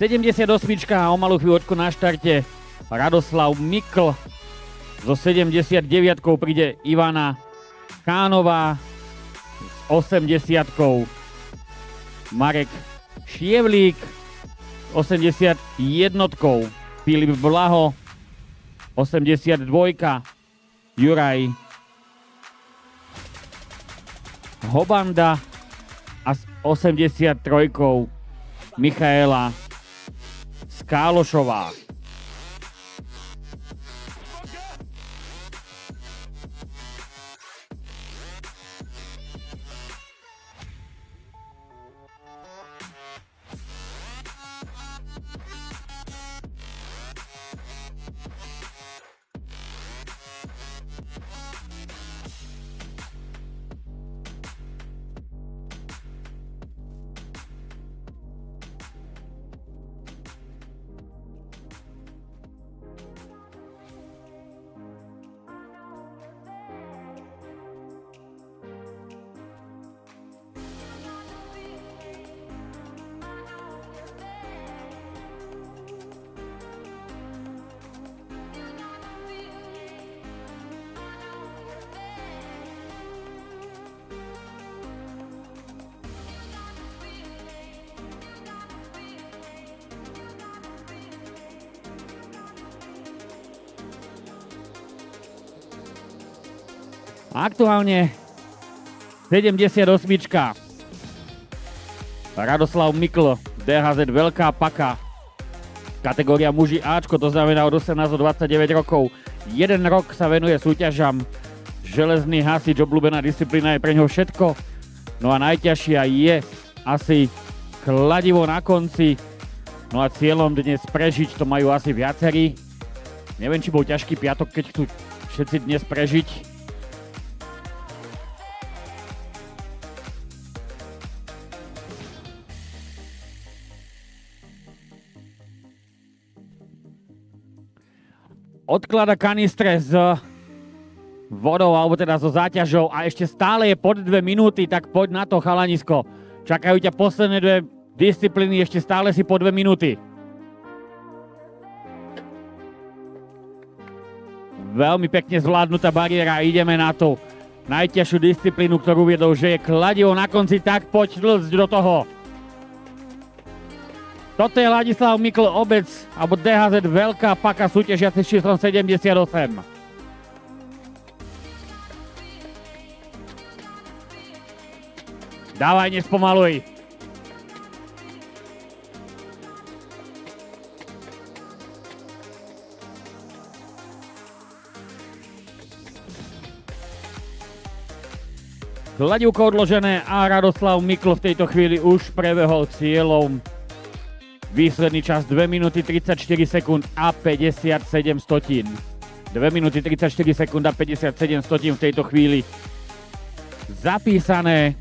78 o malú chvíľočku na štarte Radoslav Mikl. So 79 príde Ivana Kánová, s 80 Marek Šievlík, 81 Filip Blaho, 82 Juraj Hobanda a s 83 Michaela Skálošová. Aktuálne 78. Radoslav Mikl, DHZ Veľká Paka, kategória muži Ačko, to znamená od 18 do 29 rokov. 1 rok sa venuje súťažam. Železný hasič, obľúbená disciplína je pre ňoho všetko. No a najťažšia je asi kladivo na konci. No a cieľom dnes prežiť to majú asi viacerí. Neviem, či bol ťažký piatok, keď chcú všetci dnes prežiť. Odklada kanistre s vodou, alebo teda so záťažou a ešte stále je pod 2 minúty, tak poď na to, chalanisko. Čakajú ťa posledné 2 disciplíny, ešte stále si po 2 minúty. Veľmi pekne zvládnutá bariéra, ideme na to. Najťažšiu disciplínu, ktorú viedol, že je kladivo na konci, tak poď tlcť do toho. Toto je Ladislav Mikl, obec, alebo DHZ Veľká Paka, súťažiaci s číslom 78. Dávaj, nespomaluj. Kladivko odložené a Radoslav Mikl v tejto chvíli už prebehol cieľom. Výsledný čas 2 minúty 34 sekúnd a 57 stotín. 2 minúty 34 sekúnd a 57 stotín v tejto chvíli zapísané.